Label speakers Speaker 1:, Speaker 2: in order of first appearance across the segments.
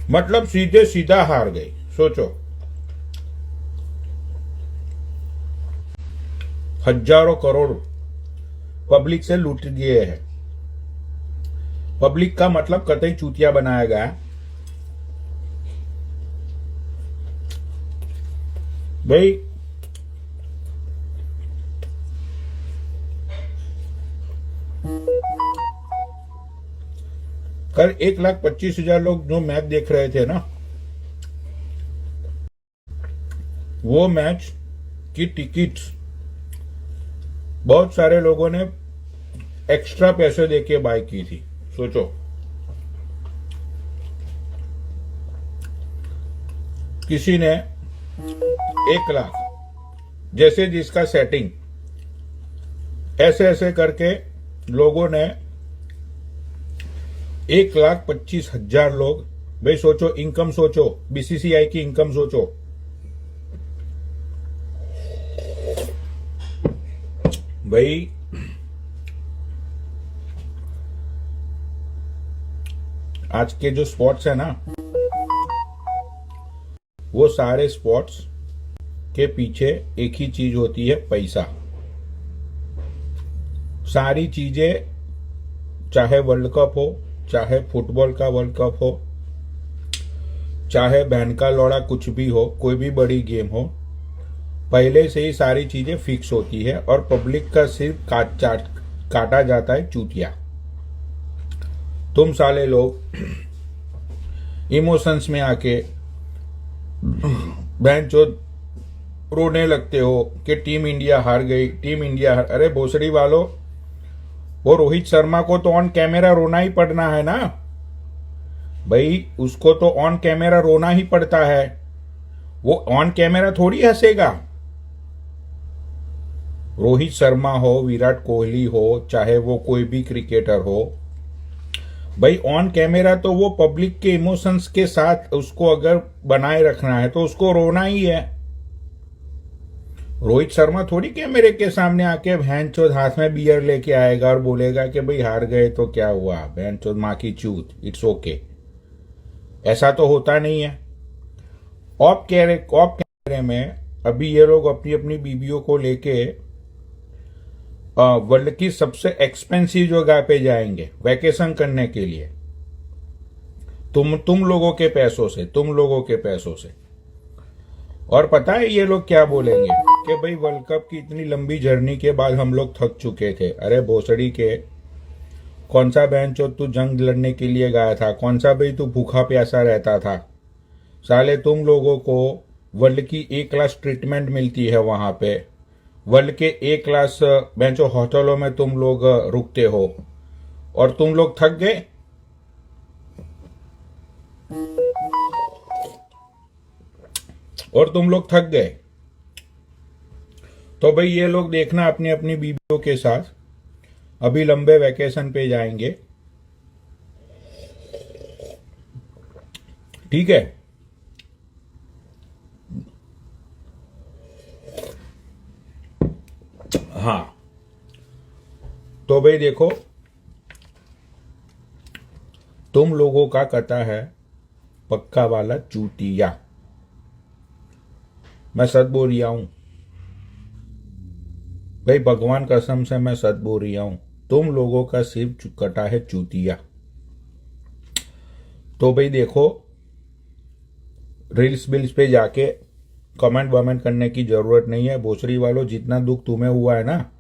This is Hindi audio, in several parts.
Speaker 1: मतलब सीधे सीधा हार गई। सोचो, हजारों करोड़ पब्लिक से लूट गए हैं। पब्लिक का मतलब कतई चूतिया बनाया गया। भाई कल 1,25,000 लोग जो मैच देख रहे थे ना, वो मैच की टिकट्स बहुत सारे लोगों ने एक्स्ट्रा पैसे देके बाय की थी। सोचो, किसी ने 1 लाख, जैसे जिसका सेटिंग, ऐसे ऐसे करके लोगों ने 1,25,000 लोग। भाई सोचो, इनकम सोचो, बीसीसीआई की इनकम सोचो। भाई आज के जो स्पोर्ट्स है ना, वो सारे स्पोर्ट्स के पीछे एक ही चीज होती है, पैसा। सारी चीजें, चाहे वर्ल्ड कप हो, चाहे फुटबॉल का वर्ल्ड कप हो, चाहे बहन का लौड़ा कुछ भी हो, कोई भी बड़ी गेम हो, पहले से ही सारी चीजें फिक्स होती है और पब्लिक का सिर्फ काटा जाता है चूतिया। तुम साले लोग इमोशंस में आके बहन चोद रोने लगते हो कि टीम इंडिया हार गई, टीम इंडिया हार। अरे भोसड़ी वालों, वो रोहित शर्मा को तो ऑन कैमरा रोना ही पड़ना है ना भाई, उसको तो ऑन कैमरा रोना ही पड़ता है। वो ऑन कैमरा थोड़ी हंसेगा। रोहित शर्मा हो, विराट कोहली हो, चाहे वो कोई भी क्रिकेटर हो, भाई ऑन कैमरा तो वो पब्लिक के इमोशंस के साथ उसको अगर बनाए रखना है तो उसको रोना ही है। रोहित शर्मा थोड़ी कैमरे के सामने आके बहन चोद हाथ में बियर लेके आएगा और बोलेगा कि भाई हार गए तो क्या हुआ, बहन चोद माँ की चूत, इट्स ओके। ऐसा तो होता नहीं है। ऑफ कैमरे में अभी ये लोग अपनी अपनी बीबियों को लेके वर्ल्ड की सबसे एक्सपेंसिव जगह पे जाएंगे वैकेशन करने के लिए, तुम लोगों के पैसों से। और पता है ये लोग क्या बोलेंगे कि भाई वर्ल्ड कप की इतनी लंबी जर्नी के बाद हम लोग थक चुके थे। अरे भोसड़ी के, कौन सा बहन चो तू जंग लड़ने के लिए गया था? कौन सा भाई तू भूखा प्यासा रहता था? साले तुम लोगों को वर्ल्ड की A क्लास ट्रीटमेंट मिलती है वहां पे। वर्ल्ड के A क्लास बेंचो होटलों में तुम लोग रुकते हो और तुम लोग थक गए। तो भाई ये लोग देखना अपनी अपनी बीवियों के साथ अभी लंबे वैकेशन पे जाएंगे, ठीक है? हाँ, तो भाई देखो, तुम लोगों का कथा है पक्का वाला चूतिया। मैं सच बोल रहा हूं भाई, भगवान कसम से मैं सच बोल रहा हूं, तुम लोगों का सिर्फ कटा है चूतिया। तो भाई देखो, रील्स बिल्स पे जाके कमेंट वमेंट करने की जरूरत नहीं है। भोसड़ी वालों, जितना दुख तुम्हें हुआ है ना,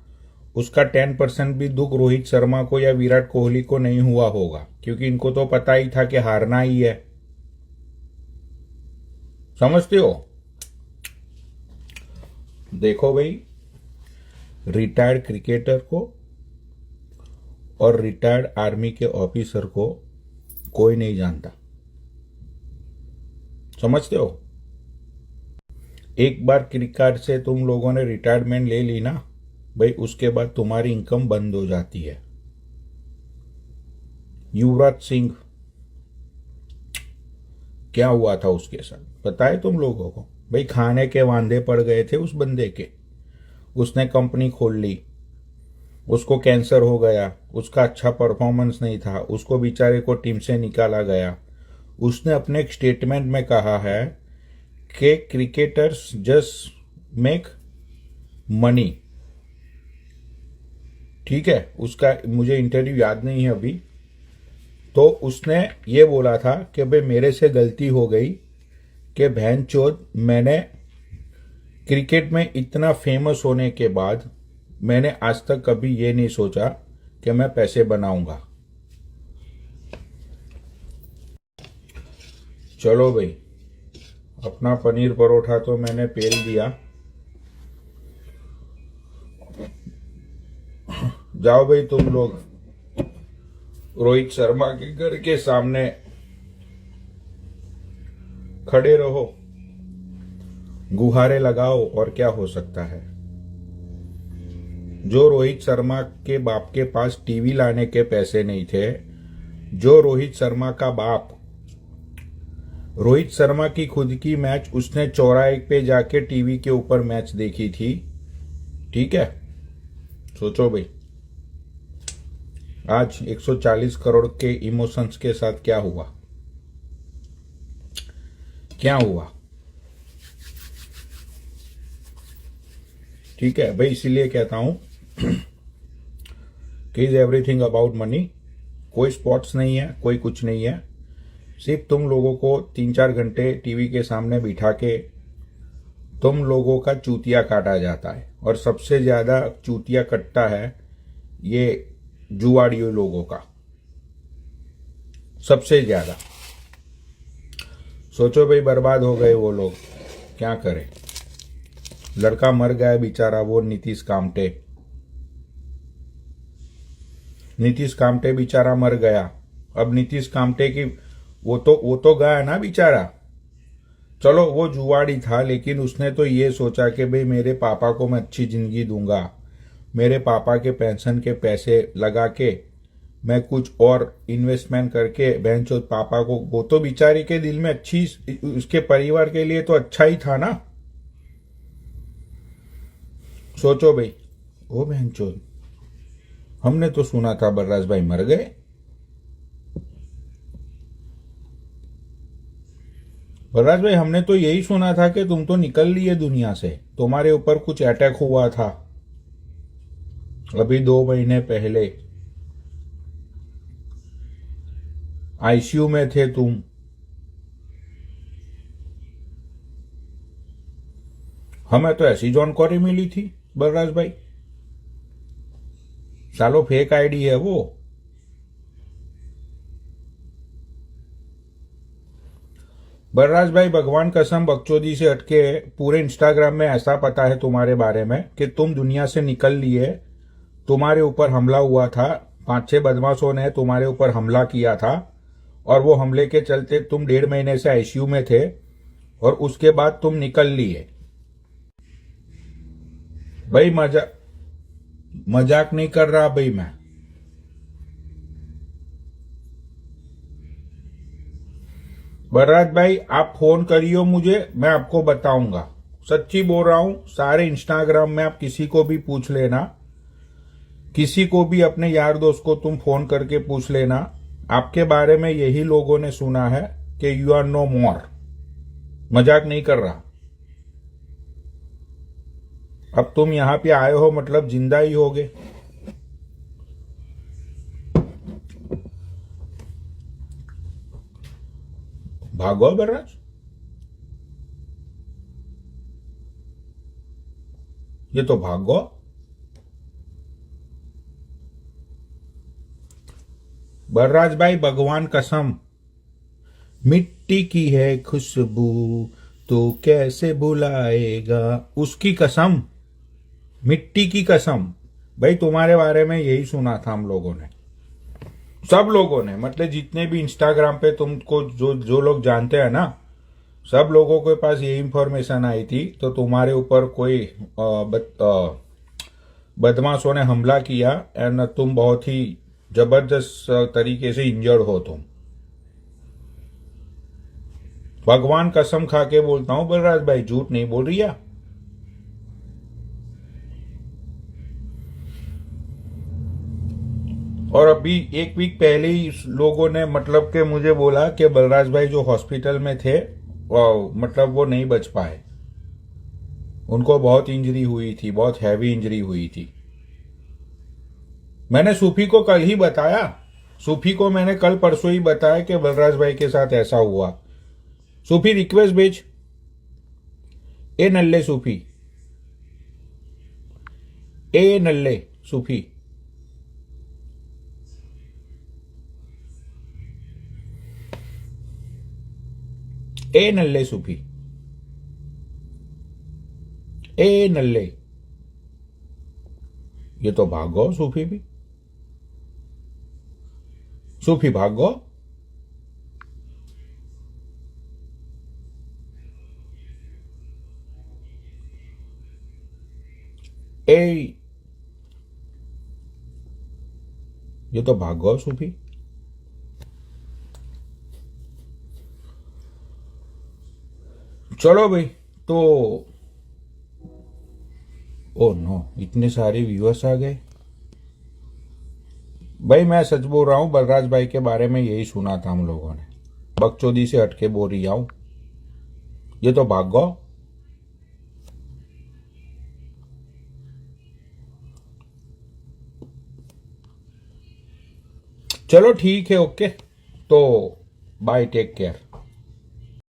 Speaker 1: उसका 10% भी दुख रोहित शर्मा को या विराट कोहली को नहीं हुआ होगा, क्योंकि इनको तो पता ही था कि हारना ही है। समझते हो? देखो भाई, रिटायर्ड क्रिकेटर को और रिटायर्ड आर्मी के ऑफिसर को कोई नहीं जानता। समझते हो? एक बार क्रिकेट से तुम लोगों ने रिटायरमेंट ले ली ना भाई, उसके बाद तुम्हारी इनकम बंद हो जाती है। युवराज सिंह, क्या हुआ था उसके साथ पता है तुम लोगों को? भाई खाने के वांदे पड़ गए थे उस बंदे के। उसने कंपनी खोल ली, उसको कैंसर हो गया, उसका अच्छा परफॉर्मेंस नहीं था, उसको बेचारे को टीम से निकाला गया, उसने अपने एक स्टेटमेंट में कहा है कि क्रिकेटर्स जस्ट मेक मनी। ठीक है, उसका मुझे इंटरव्यू याद नहीं है अभी। तो उसने ये बोला था कि भाई मेरे से गलती हो गई कि बहन चोद, मैंने क्रिकेट में इतना फेमस होने के बाद मैंने आज तक कभी ये नहीं सोचा कि मैं पैसे बनाऊंगा। चलो भाई, अपना पनीर परोठा तो मैंने पेल दिया। जाओ भाई तुम लोग रोहित शर्मा के घर के सामने खड़े रहो, गुहारे लगाओ, और क्या हो सकता है। जो रोहित शर्मा के बाप के पास टीवी लाने के पैसे नहीं थे, जो रोहित शर्मा का बाप, रोहित शर्मा की खुद की मैच उसने चौराहे पे जाके टीवी के ऊपर मैच देखी थी। ठीक है, सोचो भाई आज 140 करोड़ के इमोशंस के साथ क्या हुआ, क्या हुआ। ठीक है भाई, इसीलिए कहता हूं कि इज एवरीथिंग अबाउट मनी। कोई स्पॉट्स नहीं है, कोई कुछ नहीं है। सिर्फ तुम लोगों को 3-4 घंटे टीवी के सामने बिठा के तुम लोगों का चूतिया काटा जाता है, और सबसे ज्यादा चूतिया कटता है ये जुआड़ियों लोगों का, सबसे ज्यादा। सोचो भाई, बर्बाद हो गए वो लोग, क्या करें। लड़का मर गया बेचारा, वो नीतीश कामटे बेचारा मर गया। अब नीतीश कामटे की वो तो गया ना बेचारा। चलो वो जुआड़ी था, लेकिन उसने तो ये सोचा कि भाई मेरे पापा को मैं अच्छी जिंदगी दूंगा, मेरे पापा के पेंशन के पैसे लगा के मैं कुछ और इन्वेस्टमेंट करके बहनचोद पापा को, वो तो बेचारी के दिल में अच्छी, उसके परिवार के लिए तो अच्छा ही था ना। सोचो भाई, ओ बहनचोद, हमने तो सुना था बलराज भाई मर गए। बलराज भाई, हमने तो यही सुना था कि तुम तो निकल लिए दुनिया से, तुम्हारे ऊपर कुछ अटैक हुआ था अभी 2 महीने पहले, आईसीयू में थे तुम। हमें तो ऐसी जानकारी मिली थी बलराज भाई, सालो फेक आईडी है वो। बलराज भाई, भगवान कसम बकचोदी से हटके पूरे इंस्टाग्राम में ऐसा पता है तुम्हारे बारे में कि तुम दुनिया से निकल लिए, तुम्हारे ऊपर हमला हुआ था, 5-6 बदमाशों ने तुम्हारे ऊपर हमला किया था, और वो हमले के चलते तुम 1.5 महीने से आईसीयू में थे, और उसके बाद तुम निकल लिए। भाई मजाक नहीं कर रहा भाई मैं। बलराज भाई, आप फोन करियो मुझे, मैं आपको बताऊंगा, सच्ची बोल रहा हूं। सारे इंस्टाग्राम में आप किसी को भी पूछ लेना, किसी को भी अपने यार दोस्त को तुम फोन करके पूछ लेना, आपके बारे में यही लोगों ने सुना है कि यू आर नो मोर। मजाक नहीं कर रहा। अब तुम यहां पे आए हो मतलब जिंदा ही होगे। भागो बलराज, ये तो भागो। बलराज भाई, भगवान कसम, मिट्टी की है खुशबू तो कैसे भुलाएगा, उसकी कसम, मिट्टी की कसम। भाई तुम्हारे बारे में यही सुना था हम लोगों ने, सब लोगों ने, मतलब जितने भी इंस्टाग्राम पे तुमको जो लोग जानते हैं ना, सब लोगों के पास ये इंफॉर्मेशन आई थी। तो तुम्हारे ऊपर कोई बदमाशों ने हमला किया, एंड तुम बहुत ही जबरदस्त तरीके से इंजर्ड हो तुम। भगवान कसम खा के बोलता हूं बलराज भाई, झूठ नहीं बोल रही है। और अब अभी एक वीक पहले ही लोगों ने मतलब के मुझे बोला कि बलराज भाई जो हॉस्पिटल में थे मतलब वो नहीं बच पाए, उनको बहुत इंजरी हुई थी, बहुत हैवी इंजरी हुई थी। मैंने सूफी को कल ही बताया, सूफी को मैंने कल परसों ही बताया कि बलराज भाई के साथ ऐसा हुआ। सूफी रिक्वेस्ट भेज, ए नल्ले सूफी, ए नल्ले सूफी, ए नल्ले सूफी, ए नल्ले। ये तो भागो सूफी भी, सूफी भागो। ए ये तो भागो सूफी। चलो भाई, तो ओ नो, इतने सारे व्यूअर्स आ गए। भाई मैं सच बोल रहा हूं, बलराज भाई के बारे में यही सुना था हम लोगों ने, बकचोदी से हटके बोल रही हूं। ये तो भागो। चलो ठीक है, ओके, तो बाय, टेक केयर।